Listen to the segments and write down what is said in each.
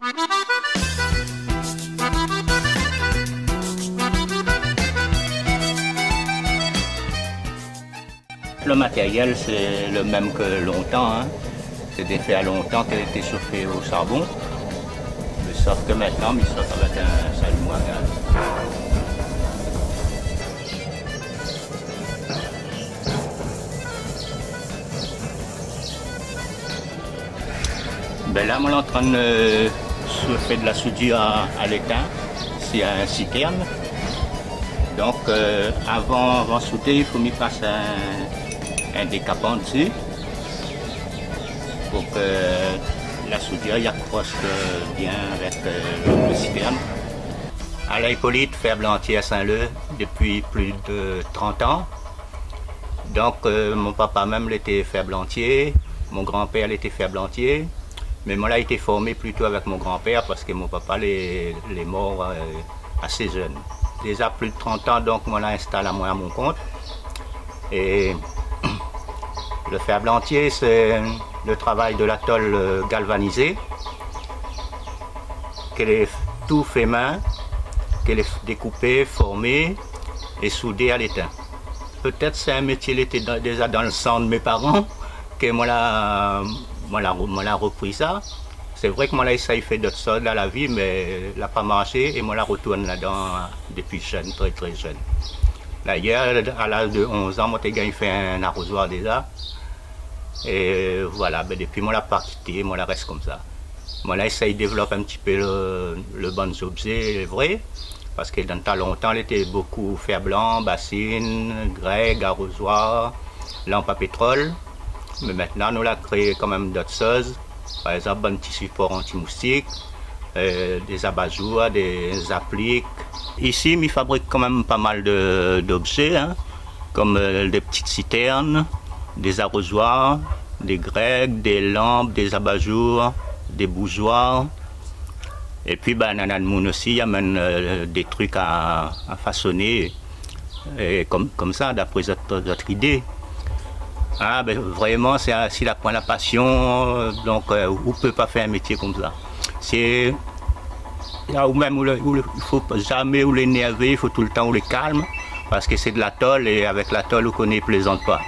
Le matériel, c'est le même que longtemps. Hein. C'était fait à longtemps qu'elle était chauffée au charbon. Mais sauf que maintenant, il chauffe avec un chalumeau à gaz. Ben là, on est en train de chauffer de la soudure à l'étain, c'est un citerne. Donc, avant de souder, il faut mettre un décapant dessus pour que la soudure y accroche bien avec le citerne. Alain Hippolyte, ferblantier à Saint-Leu depuis plus de 30 ans. Donc, mon papa même était ferblantier, mon grand-père était ferblantier. Mais moi, là, été formé plutôt avec mon grand-père parce que mon papa est mort assez jeune. Déjà plus de 30 ans, donc moi, là, installe à moi à mon compte. Et le ferblantier, c'est le travail de la tôle galvanisée, qu'elle est tout fait main, qu'elle est découpée, formée et soudée à l'étain. Peut-être c'est un métier qui était déjà dans le sang de mes parents, que moi, là, l'a repris ça. C'est vrai que moi là, ça y fait d'autres choses dans la vie, mais il n'a pas marché et moi là retourne là-dedans depuis jeune, très très jeune. D'ailleurs, à l'âge de 11 ans, moi j'ai fait un arrosoir déjà. Et voilà, ben, depuis moi là pas quitté, moi là reste comme ça. Moi là, ça y développe un petit peu le bon objet, vrai, parce que dans le longtemps, il était beaucoup fer blanc, bassine, grès, arrosoir, lampe à pétrole. Mais maintenant, nous avons créé quand même d'autres choses. Par exemple, un petit support anti-moustique, des abat-jours, des appliques. Ici, ils fabriquent quand même pas mal d'objets, hein, comme des petites citernes, des arrosoirs, des grecs, des lampes, des abat-jours, des bougeoirs. Et puis, ben, Nananmoun aussi, il y a même des trucs à façonner, et comme ça, d'après votre idée. Ah, ben, vraiment, s'il a point la passion, donc on ne peut pas faire un métier comme ça. C'est là où même il ne faut jamais l'énerver, il faut tout le temps le calme, parce que c'est de la tôle et avec la tôle, on ne plaisante pas.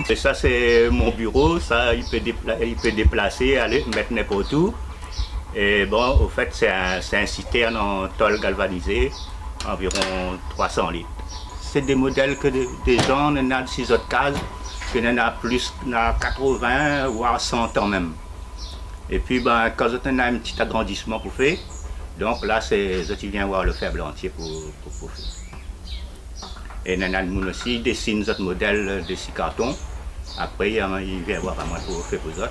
Et ça, c'est mon bureau, ça, il peut déplacer, aller mettre n'importe où. Et bon, au fait, c'est un citerne en tôle galvanisée, environ 300 litres. C'est des modèles que des gens, on a de 6 autres cases. Il y en a plus, il y en a 80 voire 100 ans même. Et puis ben, quand on a un petit agrandissement pour faire, donc là c'est je viens voir le ferblantier pour faire. Et Nananmoun aussi il dessine d'autres modèles de 6 cartons. Après il vient voir à moi pour faire pour autres.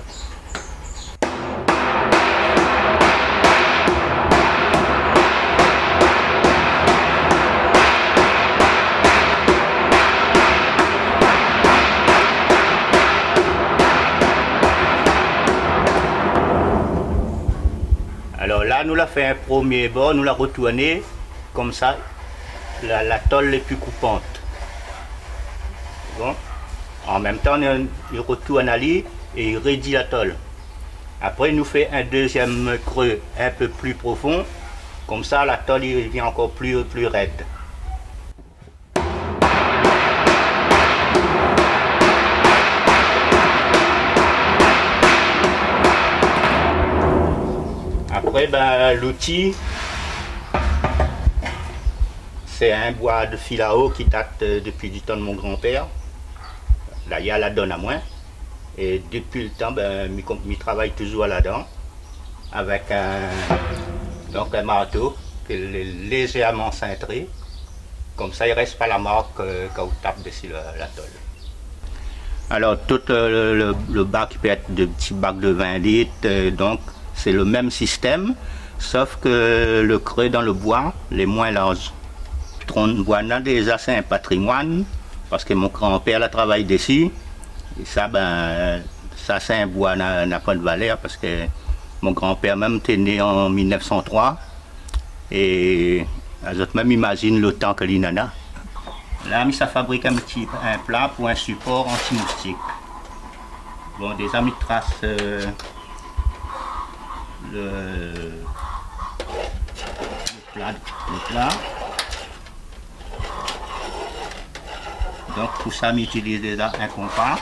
Alors là, nous l'avons fait un premier bord, nous l'avons retourné, comme ça, la tôle est plus coupante. Bon. En même temps, il retourne à lui et il réduit la tôle. Après, il nous fait un deuxième creux un peu plus profond, comme ça, la tôle il devient encore plus raide. Après, ben, l'outil, c'est un bois de filao qui date depuis du temps de mon grand-père. Là, il y a la donne à moi. Et depuis le temps, ben, je travaille toujours là-dedans avec donc un marteau qui est légèrement cintré. Comme ça, il ne reste pas la marque quand on tape dessus la tôle. Alors, tout le bac peut être de petits bacs de 20 litres, donc c'est le même système, sauf que le creux dans le bois est moins large. Le tronc de bois là, déjà, c'est un patrimoine, parce que mon grand-père a travaillé dessus. Et ça, ben, ça c'est un bois n'a pas de valeur, parce que mon grand-père même était né en 1903. Et les autres même imaginent le temps que l'il en a. Là, ça fabrique un plat pour un support anti-moustique. Bon, des amis tracent le plat. Donc pour ça, j'utilise déjà un compas.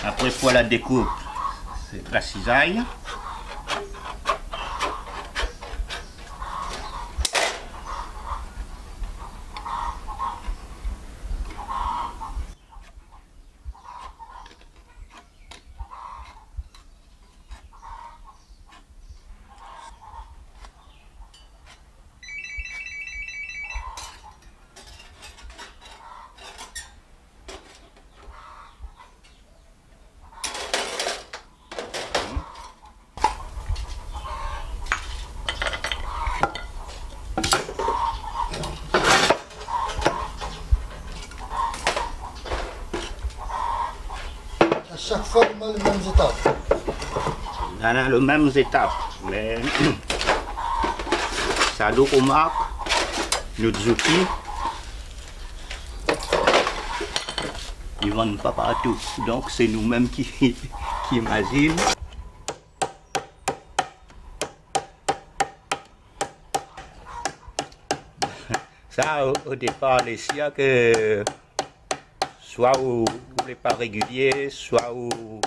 Après pour la découpe, c'est la cisaille. Chaque fois les mêmes étapes. On a les mêmes étapes, mais ça nous remarque nos outils. Ils ne vendent pas partout, donc c'est nous-mêmes qui imaginent. Ça, au départ, les siens que soit vous n'est pas régulier, soit vous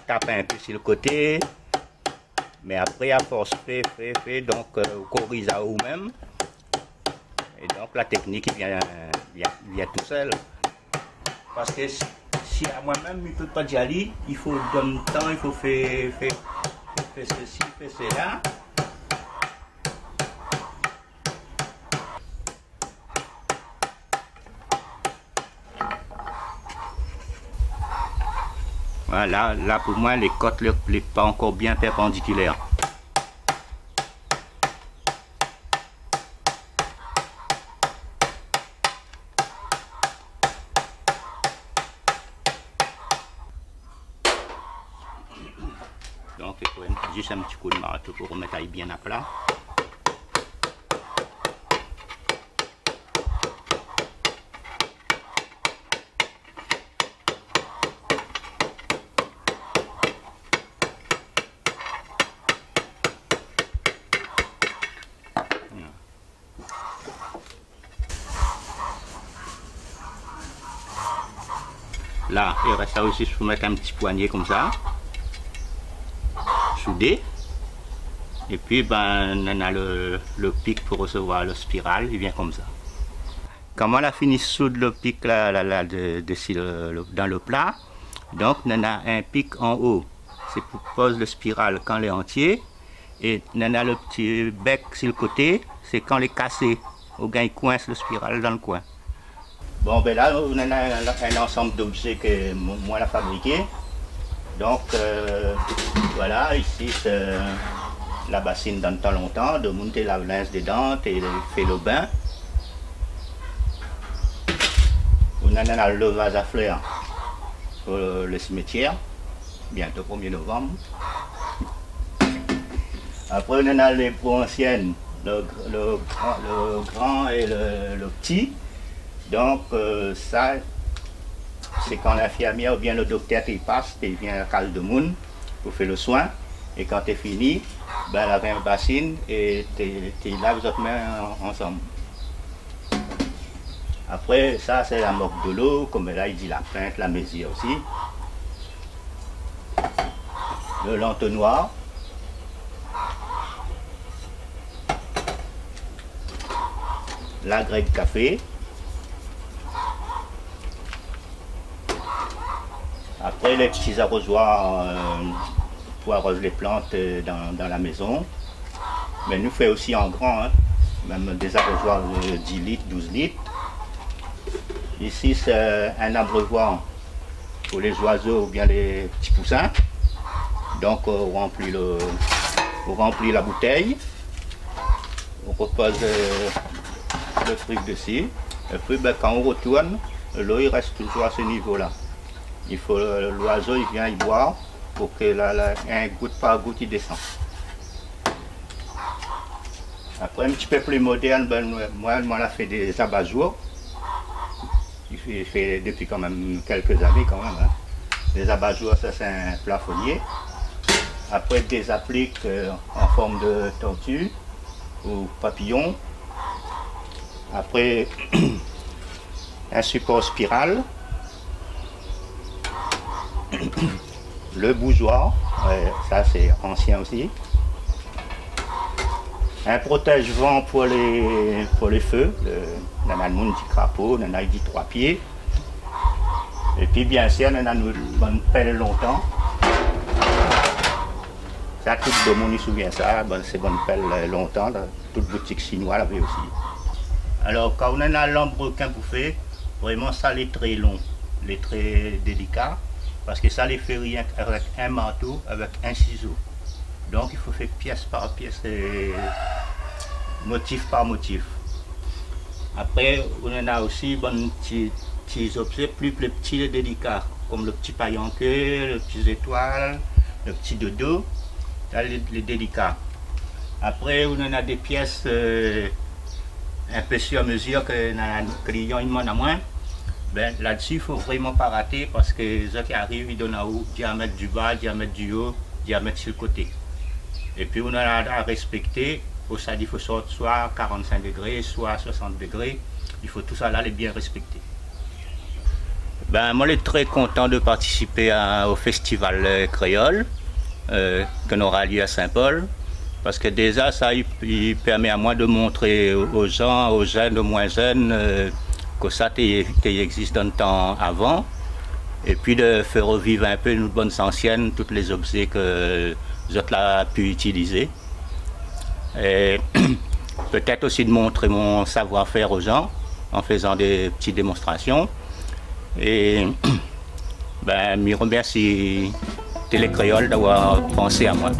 tapez un peu sur le côté. Mais après, à force, fait, donc vous corrigez à vous-même. Et donc la technique vient tout seul. Parce que si à moi-même, je ne peux pas y aller, il faut donner le temps, il faut faire ceci, faire cela. Voilà, là pour moi les côtes ne sont pas encore bien perpendiculaires. Donc il faut juste un petit coup de marteau pour remettre bien à plat. Là, il reste aussi, il faut mettre un petit poignet comme ça, soudé. Et puis, ben, on a le pic pour recevoir le spirale, il vient comme ça. Quand on a fini de soudre le pic là, dans le plat, donc on a un pic en haut, c'est pour poser le spirale quand il est entier. Et on a le petit bec sur le côté, c'est quand il est cassé, au gain il coince le spirale dans le coin. Bon, ben là, on a un ensemble d'objets que moi j'ai fabriqué. Donc, voilà, ici c'est la bassine dans le temps longtemps, de monter la linge des dents et de faire le bain. On a le vase à fleurs pour le cimetière, bientôt 1er novembre. Après, on a les pots anciennes, le grand et le petit. Donc ça, c'est quand l'infirmière ou bien le docteur qui passe, il vient à la case de monde pour faire le soin. Et quand tu es fini, ben, elle avait une bassine et tu laves les autres mains ensemble. Après, ça c'est la moque de l'eau, comme là il dit la pinte, la mesure aussi. Le l'entonnoir. La grecque café. Après les petits arrosoirs pour arroser les plantes dans la maison. Mais nous fait aussi en grand, hein, même des arrosoirs de 10 litres, 12 litres. Ici c'est un abreuvoir pour les oiseaux ou bien les petits poussins. Donc on remplit la bouteille, on repose le truc dessus. Et puis ben, quand on retourne, l'eau il reste toujours à ce niveau là. Il faut l'oiseau il vient y boire pour que un goutte par goutte il descend. Après un petit peu plus moderne, ben, moi on a fait des abat-jours. Il fait depuis quand même quelques années quand même. Hein. Les abat-jours, ça c'est un plafonnier. Après des appliques en forme de tortue au papillon. Après, un support spirale. Le bougeoir, ça c'est ancien aussi. Un protège-vent pour les feux, on a un petit crapaud, on a dit 3 pieds. Et puis bien sûr, on a une bonne pelle longtemps. Ça, tout le monde se souvient ça, c'est bonne pelle longtemps, toute boutique chinoise l'avait aussi. Alors quand on a un lambrequin bouffé, vraiment ça les très long, les très délicats, parce que ça les fait rien avec un marteau, avec un ciseau. Donc il faut faire pièce par pièce, motif par motif. Après, on en a aussi bon, petits objets plus petits et délicats, comme le petit paillanquet, les petites étoiles, le petit dodo, ça les délicats. Après, on en a des pièces un peu sur mesure que le client il demande à moins. Ben, là-dessus, il ne faut vraiment pas rater parce que les autres qui arrivent, ils donnent à haut, diamètre du bas, diamètre du haut, diamètre sur le côté. Et puis on a à respecter, pour ça il faut soit 45 degrés, soit 60 degrés, il faut tout ça là les bien respecter. Ben, moi je suis très content de participer au festival créole qu'on aura lieu à Saint-Paul, parce que déjà ça il permet à moi de montrer aux gens, aux jeunes, aux moins jeunes, que ça existe dans le temps avant, et puis de faire revivre un peu nos bonnes anciennes, tous les objets que j'ai pu utiliser. Et peut-être aussi de montrer mon savoir-faire aux gens en faisant des petites démonstrations. Et ben, je remercie Télé Créole d'avoir pensé à moi.